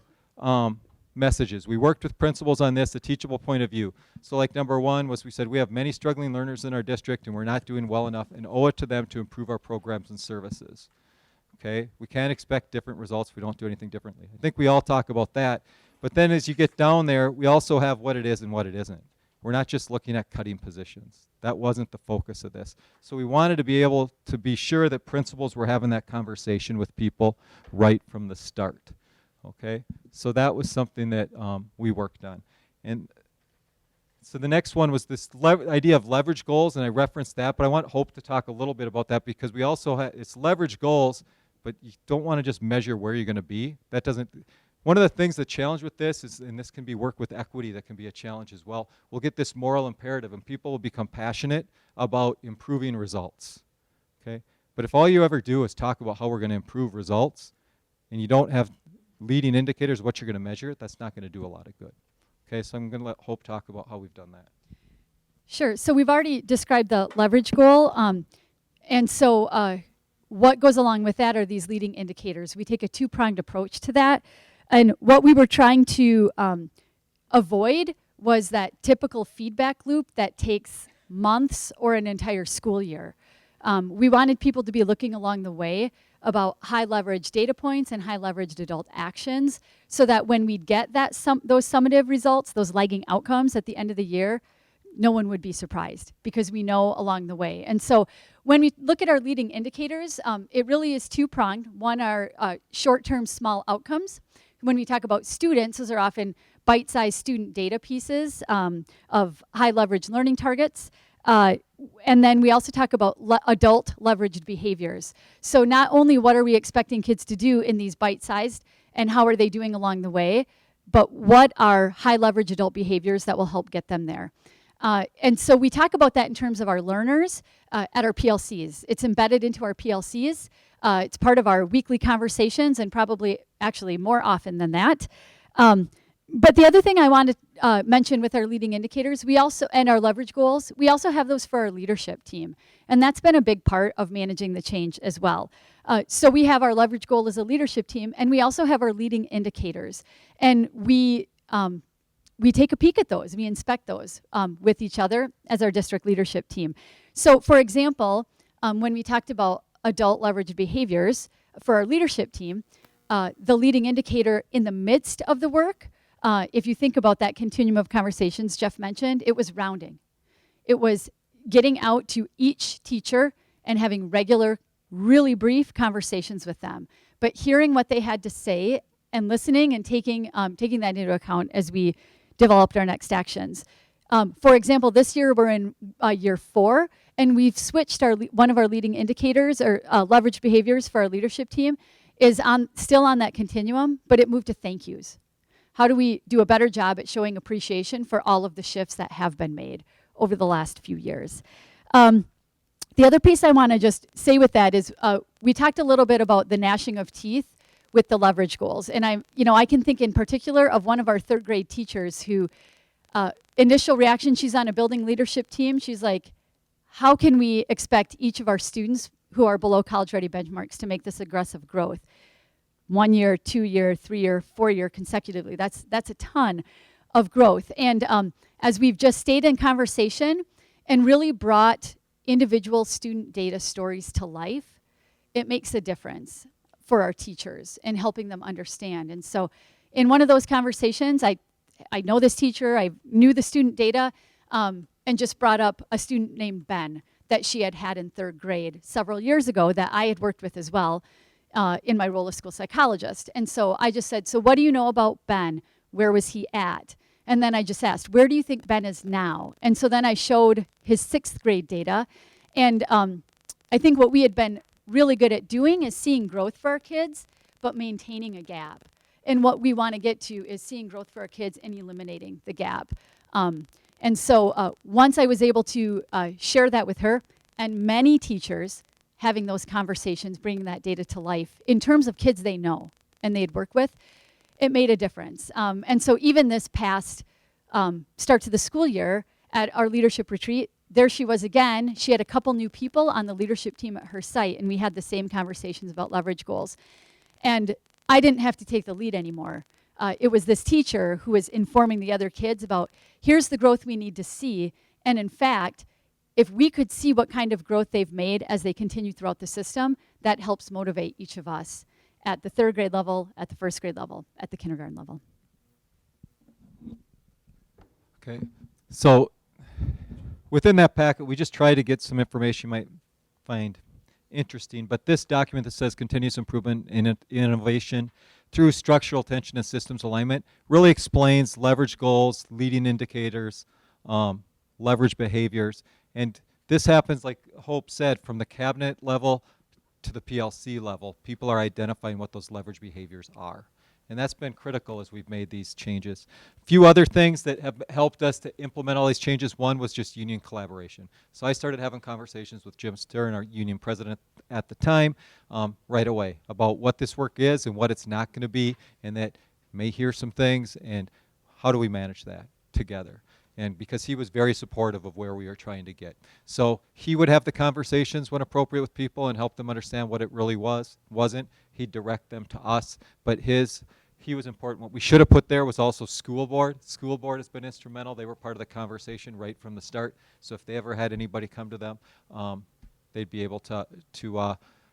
messages. We worked with principals on this, a teachable point of view. So like number one was we said we have many struggling learners in our district and we're not doing well enough and owe it to them to improve our programs and services. Okay, we can't expect different results if we don't do anything differently. I think we all talk about that. But then as you get down there, we also have what it is and what it isn't. We're not just looking at cutting positions. That wasn't the focus of this. So we wanted to be able to be sure that principals were having that conversation with people right from the start. Okay, so that was something that we worked on. And so the next one was this idea of leverage goals, and I referenced that, but I want Hope to talk a little bit about that because we also have, it's leverage goals, but you don't want to just measure where you're going to be. That doesn't, one of the things the challenge with this is, and this can be work with equity that can be a challenge as well, we'll get this moral imperative and people will become passionate about improving results, okay? But if all you ever do is talk about how we're going to improve results and you don't have leading indicators of what you're going to measure, that's not going to do a lot of good. Okay, so I'm going to let Hope talk about how we've done that. Sure. So we've already described the leverage goal. And so what goes along with that are these leading indicators. We take a two-pronged approach to that. And what we were trying to avoid was that typical feedback loop that takes months or an entire school year. We wanted people to be looking along the way about high leverage data points and high leveraged adult actions so that when we get that those summative results, those lagging outcomes at the end of the year, no one would be surprised because we know along the way. And so when we look at our leading indicators, it really is two-pronged. One are short-term small outcomes. When we talk about students, those are often bite-sized student data pieces of high leverage learning targets. And then we also talk about adult leveraged behaviors. So not only what are we expecting kids to do in these bite-sized and how are they doing along the way, but what are high leverage adult behaviors that will help get them there. And so we talk about that in terms of our learners at our PLCs. It's embedded into our PLCs. It's part of our weekly conversations and probably actually more often than that. But the other thing I want to mention with our leading indicators, we also, and our leverage goals, we also have those for our leadership team. And that's been a big part of managing the change as well. So we have our leverage goal as a leadership team, and we also have our leading indicators. And we we take a peek at those, we inspect those with each other as our district leadership team. So for example, when we talked about adult leverage behaviors for our leadership team, the leading indicator in the midst of the work, if you think about that continuum of conversations Jeff mentioned, it was rounding. It was getting out to each teacher and having regular, really brief conversations with them, but hearing what they had to say and listening and taking that into account as we developed our next actions. For example, this year we're in year 4, and we've switched one of our leading indicators or leverage behaviors for our leadership team is still on that continuum, but it moved to thank yous. How do we do a better job at showing appreciation for all of the shifts that have been made over the last few years? The other piece I want to just say with that is we talked a little bit about the gnashing of teeth with the leverage goals. And I can think in particular of one of our 3rd grade teachers who, initial reaction, she's on a building leadership team. She's like, how can we expect each of our students who are below college ready benchmarks to make this aggressive growth? 1 year, 2 year, 3 year, 4 year consecutively. That's a ton of growth. And as we've just stayed in conversation and really brought individual student data stories to life, it makes a difference for our teachers and helping them understand. And so in one of those conversations, I know this teacher, I knew the student data, and just brought up a student named Ben that she had in 3rd grade several years ago that I had worked with as well in my role as school psychologist. And so I just said, so what do you know about Ben? Where was he at? And then I just asked, where do you think Ben is now? And so then I showed his 6th grade data. And I think what we had been really good at doing is seeing growth for our kids, but maintaining a gap. And what we want to get to is seeing growth for our kids and eliminating the gap. And so once I was able to share that with her, and many teachers having those conversations, bringing that data to life in terms of kids they know and they'd work with, it made a difference. And so even this past start to the school year at our leadership retreat, there she was again. She had a couple new people on the leadership team at her site, and we had the same conversations about leverage goals. And I didn't have to take the lead anymore. It was this teacher who was informing the other kids about, here's the growth we need to see. And in fact, if we could see what kind of growth they've made as they continue throughout the system, that helps motivate each of us at the 3rd grade level, at the 1st grade level, at the kindergarten level. Okay, so within that packet, we just try to get some information you might find interesting, but this document that says continuous improvement in innovation through structural attention and systems alignment really explains leverage goals, leading indicators, leverage behaviors, and this happens, like Hope said, from the cabinet level to the PLC level. People are identifying what those leverage behaviors are. And that's been critical as we've made these changes. A few other things that have helped us to implement all these changes. One was just union collaboration. So I started having conversations with Jim Stern, our union president at the time, right away about what this work is and what it's not going to be, and that may hear some things, and how do we manage that together. And because he was very supportive of where we are trying to get. So he would have the conversations when appropriate with people and help them understand what it really wasn't. He'd direct them to us, but he was important. What we should have put there was also school board. School board has been instrumental. They were part of the conversation right from the start. So if they ever had anybody come to them, they'd be able to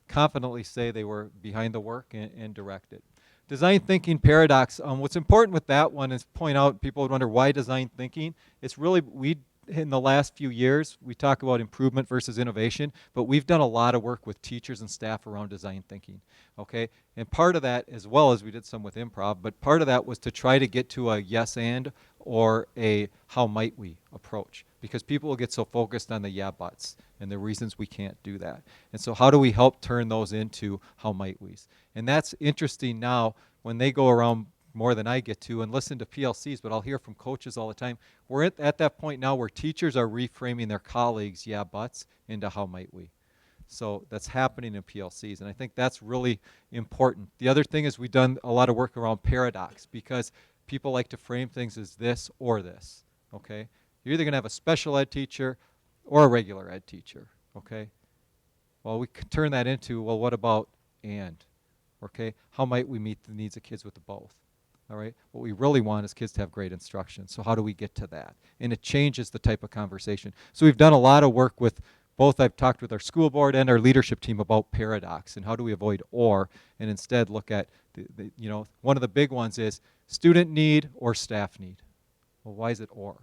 confidently say they were behind the work and direct it. Design thinking paradox. What's important with that one is point out, people would wonder why design thinking. It's really, in the last few years, we talk about improvement versus innovation, but we've done a lot of work with teachers and staff around design thinking, okay? And part of that, as well as we did some with improv, but part of that was to try to get to a yes and or a how might we approach, because people will get so focused on the yeah buts and the reasons we can't do that. And so how do we help turn those into how might we's? And that's interesting now when they go around more than I get to and listen to PLCs, but I'll hear from coaches all the time. We're at that point now where teachers are reframing their colleagues' yeah buts into how might we. So that's happening in PLCs, and I think that's really important. The other thing is we've done a lot of work around paradox, because people like to frame things as this or this, okay? You're either going to have a special ed teacher or a regular ed teacher, okay? Well, we could turn that into, well, what about and? Okay, how might we meet the needs of kids with the both? All right. What we really want is kids to have great instruction. So how do we get to that? And it changes the type of conversation. So we've done a lot of work with both. I've talked with our school board and our leadership team about paradox and how do we avoid or, and instead look at one of the big ones is student need or staff need. Well, why is it or?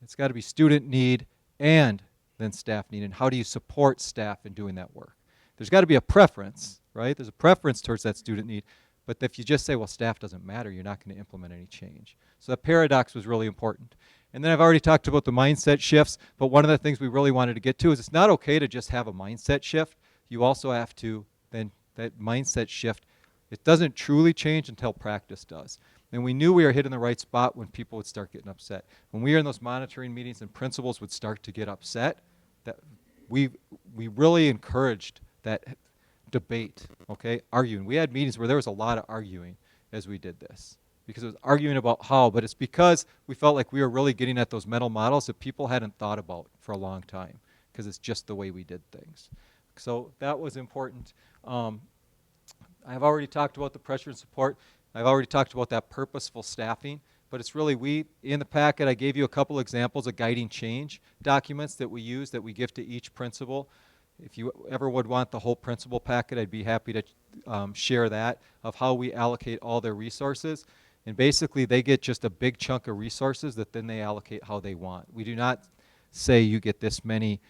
It's got to be student need and then staff need. And how do you support staff in doing that work? There's got to be a preference, right? There's a preference towards that student need. But if you just say, well, staff doesn't matter, you're not going to implement any change. So that paradox was really important. And then I've already talked about the mindset shifts, but one of the things we really wanted to get to is it's not okay to just have a mindset shift. You also have to, then that mindset shift, it doesn't truly change until practice does. And we knew we were hitting the right spot when people would start getting upset. When we were in those monitoring meetings and principals would start to get upset, that we really encouraged that debate, okay, arguing. We had meetings where there was a lot of arguing as we did this because it was arguing about how, but it's because we felt like we were really getting at those mental models that people hadn't thought about for a long time because it's just the way we did things. So that was important. I've already talked about the pressure and support. I've already talked about that purposeful staffing, but it's really in the packet I gave you a couple examples of guiding change documents that we use that we give to each principal. If you ever would want the whole principal packet, I'd be happy to share that of how we allocate all their resources. And basically, they get just a big chunk of resources that then they allocate how they want. We do not say you get this many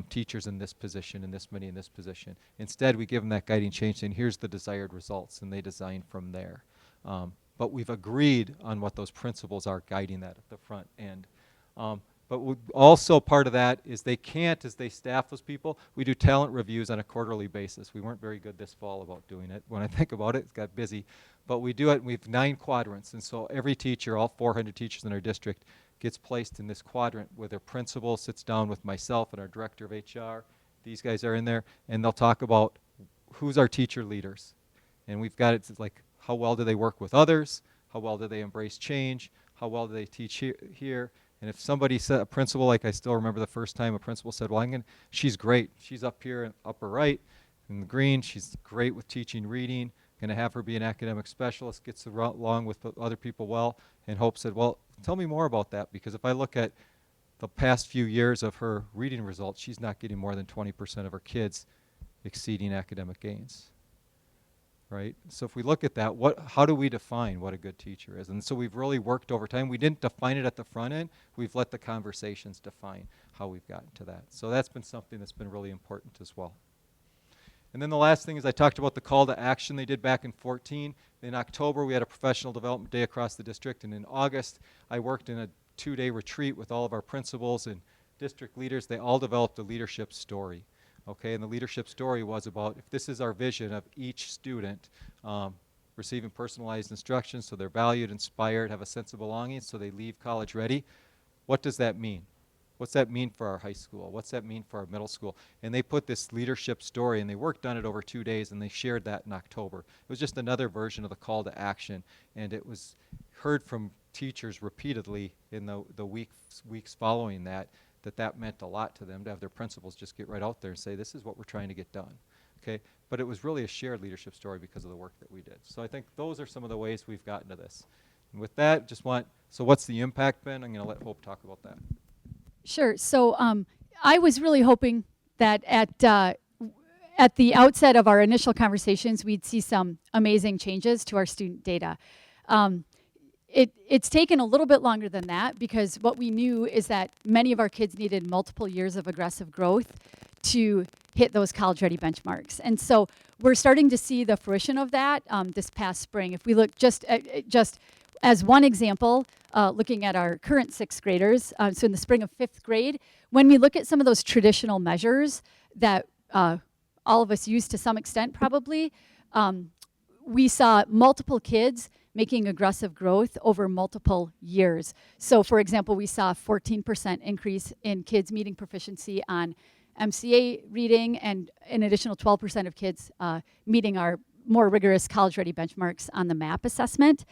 teachers in this position and this many in this position. Instead, we give them that guiding change saying, here's the desired results, and they design from there. But we've agreed on what those principles are guiding that at the front end. But also part of that is they can't, as they staff those people, we do talent reviews on a quarterly basis. We weren't very good this fall about doing it. When I think about it, it's got busy. But we do it, and we have 9 quadrants. And so every teacher, all 400 teachers in our district, gets placed in this quadrant where their principal sits down with myself and our director of HR. These guys are in there, and they'll talk about who's our teacher leaders. And we've got it like how well do they work with others, how well do they embrace change, how well do they teach here. And if somebody said, a principal, like I still remember the first time a principal said, well, she's great. She's up here in upper right in the green. She's great with teaching reading. Going to have her be an academic specialist, gets along with other people well. And Hope said, well, tell me more about that, because if I look at the past few years of her reading results, she's not getting more than 20% of her kids exceeding academic gains. Right? So if we look at that, how do we define what a good teacher is? And so we've really worked over time. We didn't define it at the front end. We've let the conversations define how we've gotten to that. So that's been something that's been really important as well. And then the last thing is I talked about the call to action they did back in 2014. In October, we had a professional development day across the district. And in August, I worked in a 2-day retreat with all of our principals and district leaders. They all developed a leadership story. Okay, and the leadership story was about if this is our vision of each student receiving personalized instruction so they're valued, inspired, have a sense of belonging so they leave college ready, what does that mean? What's that mean for our high school? What's that mean for our middle school? And they put this leadership story, and they worked on it over 2 days, and they shared that in October. It was just another version of the call to action, and it was heard from teachers repeatedly in the weeks following that meant a lot to them to have their principals just get right out there and say, this is what we're trying to get done. Okay? But it was really a shared leadership story because of the work that we did. So I think those are some of the ways we've gotten to this. And with that, so what's the impact been? I'm going to let Hope talk about that. Sure. So I was really hoping that at the outset of our initial conversations, we'd see some amazing changes to our student data. It's taken a little bit longer than that because what we knew is that many of our kids needed multiple years of aggressive growth to hit those college-ready benchmarks. And so we're starting to see the fruition of that this past spring. If we look just as one example, looking at our current 6th graders, so in the spring of 5th grade, when we look at some of those traditional measures that all of us use to some extent probably, we saw multiple kids making aggressive growth over multiple years. So for example, we saw a 14% increase in kids meeting proficiency on MCA reading and an additional 12% of kids meeting our more rigorous college-ready benchmarks on the MAP assessment.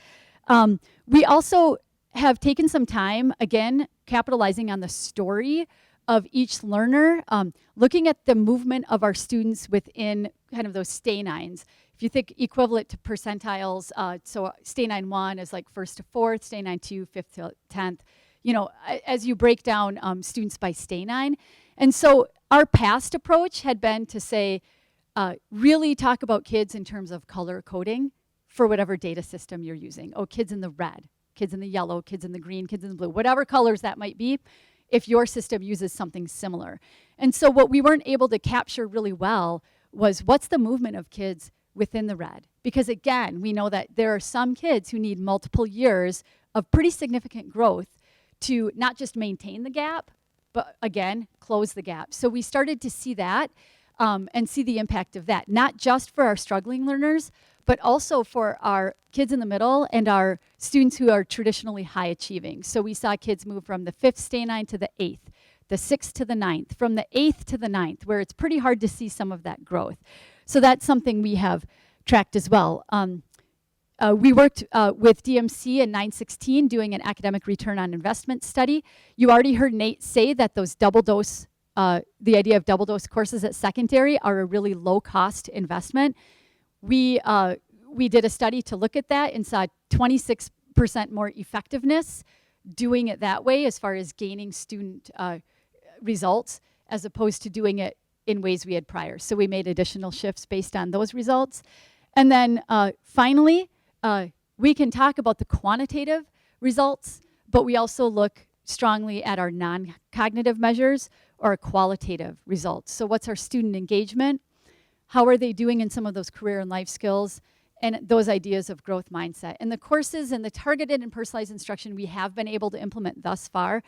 We also have taken some time, again, capitalizing on the story of each learner, looking at the movement of our students within kind of those stay nines. if you think equivalent to percentiles, so stay 9-1 is like 1st to 4th, stay 9-2, 5th to 10th, as you break down students by stay 9. And so our past approach had been to say, really talk about kids in terms of color coding for whatever data system you're using. Oh, kids in the red, kids in the yellow, kids in the green, kids in the blue, whatever colors that might be, if your system uses something similar. And so what we weren't able to capture really well was what's the movement of kids within the red. Because again, we know that there are some kids who need multiple years of pretty significant growth to not just maintain the gap, but again, close the gap. So we started to see that and see the impact of that, not just for our struggling learners, but also for our kids in the middle and our students who are traditionally high achieving. So we saw kids move from the 5th stay 9 to the 8th, the 6th to the 9th, from the 8th to the 9th, where it's pretty hard to see some of that growth. So that's something we have tracked as well. We worked with DMC in 916 doing an academic return on investment study. You already heard Nate say that those double dose, the idea of double dose courses at secondary are a really low cost investment. We did a study to look at that and saw 26% more effectiveness doing it that way as far as gaining student results as opposed to doing it in ways we had prior. So we made additional shifts based on those results. And then finally, we can talk about the quantitative results, but we also look strongly at our non-cognitive measures or qualitative results. So what's our student engagement? How are they doing in some of those career and life skills? And those ideas of growth mindset. And the courses and the targeted and personalized instruction we have been able to implement thus far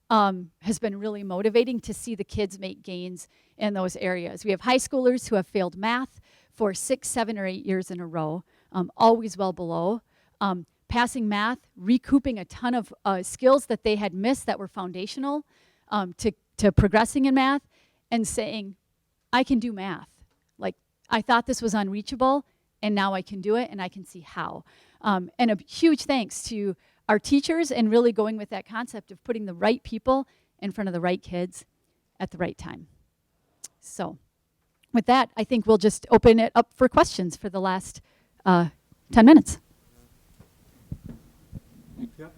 has been really motivating to see the kids make gains in those areas. We have high schoolers who have failed math for 6, 7, or 8 years in a row, always well below. Passing math, recouping a ton of skills that they had missed that were foundational to progressing in math, and saying, I can do math. Like, I thought this was unreachable, and now I can do it, and I can see how. And a huge thanks to our teachers and really going with that concept of putting the right people in front of the right kids at the right time. So with that, I think we'll just open it up for questions for the last 10 minutes. Yep.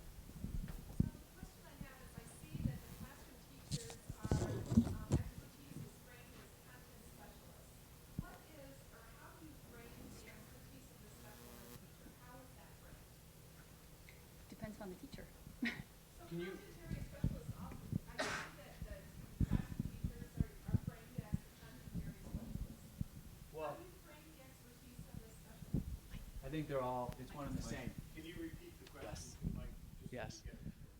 Depends on the teacher. Can you? Well, I think they're all, it's one and the same. Can you repeat the question? Yes.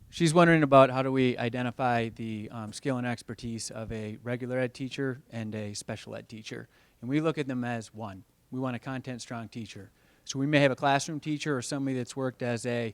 She's wondering about how do we identify the skill and expertise of a regular ed teacher and a special ed teacher. And we look at them as one. We want a content strong teacher. So we may have a classroom teacher or somebody that's worked as a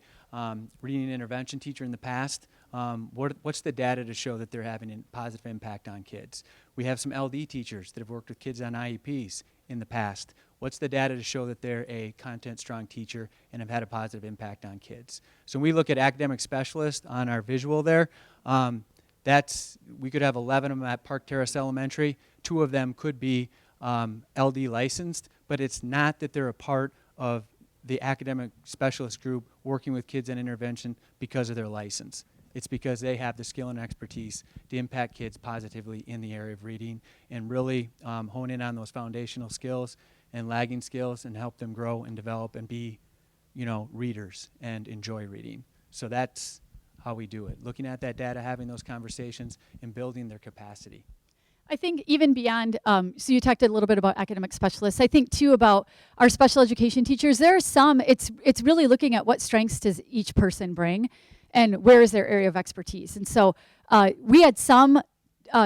reading and intervention teacher in the past. What's the data to show that they're having a positive impact on kids? We have some LD teachers that have worked with kids on IEPs in the past. What's the data to show that they're a content strong teacher and have had a positive impact on kids? So when we look at academic specialists on our visual there, we could have 11 of them at Park Terrace Elementary. 2 of them could be LD licensed, but it's not that they're a part of the academic specialist group working with kids in intervention because of their license. It's because they have the skill and expertise to impact kids positively in the area of reading and really hone in on those foundational skills and lagging skills and help them grow and develop and be, readers and enjoy reading. So that's how we do it. Looking at that data, having those conversations, and building their capacity. I think even beyond, so you talked a little bit about academic specialists. I think too about our special education teachers. There are some, it's really looking at what strengths does each person bring and where is their area of expertise. And so we had some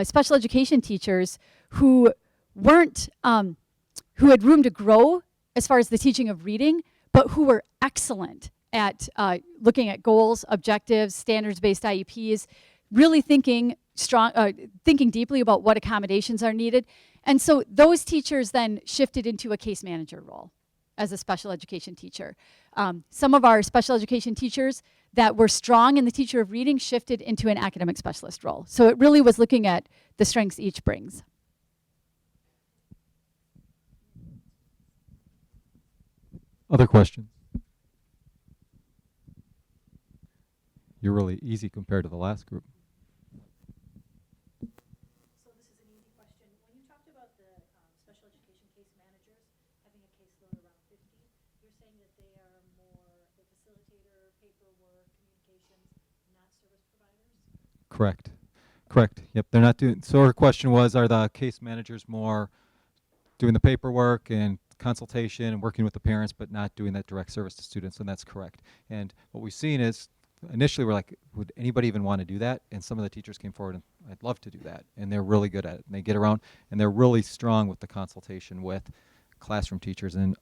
special education teachers who weren't, who had room to grow as far as the teaching of reading, but who were excellent at looking at goals, objectives, standards-based IEPs, really thinking deeply about what accommodations are needed. And so those teachers then shifted into a case manager role as a special education teacher. Some of our special education teachers that were strong in the teacher of reading shifted into an academic specialist role. So it really was looking at the strengths each brings. Other questions? You're really easy compared to the last group. So this is an easy question. When you talked about the special education case managers having a caseload around 50, you're saying that they are more the facilitator, paperwork, communications, not service providers? Correct. Correct. Yep, they're not doing. So her question was, are the case managers more doing the paperwork and consultation and working with the parents, but not doing that direct service to students? And that's correct. And what we've seen is, initially we're like, would anybody even want to do that? And some of the teachers came forward and, I'd love to do that. And they're really good at it. And they get around, and they're really strong with the consultation with classroom teachers and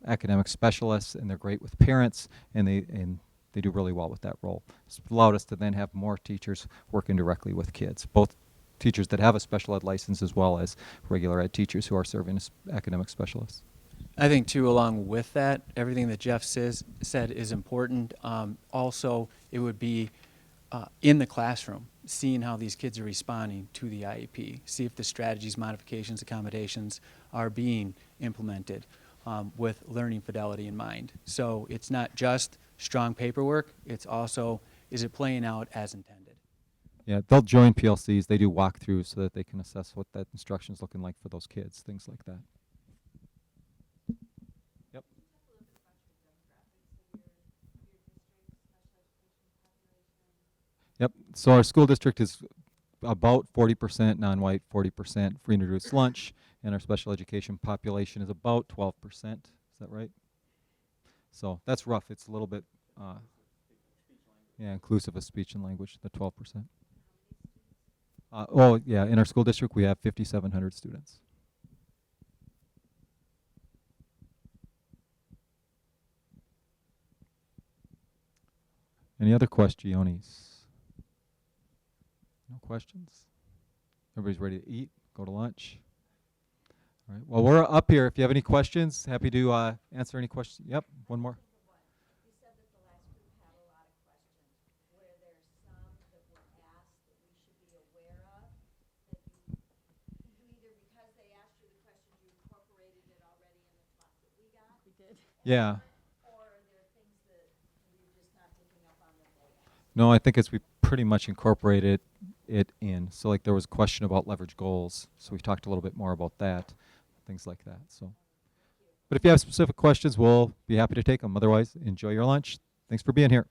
academic specialists, and they're great with parents, and they do really well with that role. It's allowed us to then have more teachers working directly with kids, both teachers that have a special ed license as well as regular ed teachers who are serving as academic specialists. I think too, along with that, everything that Jeff said is important. Also, it would be in the classroom, seeing how these kids are responding to the IEP, see if the strategies, modifications, accommodations are being implemented with learning fidelity in mind. So it's not just strong paperwork, it's also, is it playing out as intended? Yeah, they'll join PLCs. They do walkthroughs so that they can assess what that instruction is looking like for those kids, things like that. Yep. Yep. So our school district is about 40% non-white, 40% free and reduced lunch, and our special education population is about 12%. Is that right? So that's rough. It's a little bit, yeah, inclusive of speech and language, the 12%. Oh, yeah, in our school district we have 5,700 students. Any other questions? No questions? Everybody's ready to eat, go to lunch? All right, well, we're up here. If you have any questions, happy to answer any questions. Yep, one more. You said that the last group had a lot of questions. Were there some that were asked that we should be aware of? That you either because they asked you the questions, you incorporated it already in the talk that we got? We did. Yeah. Or are there things that you're just not picking up on that they asked? No, I think as we pretty much incorporated it in. So like there was a question about leverage goals. So we talked a little bit more about that, things like that. So, but if you have specific questions, we'll be happy to take them. Otherwise, enjoy your lunch. Thanks for being here.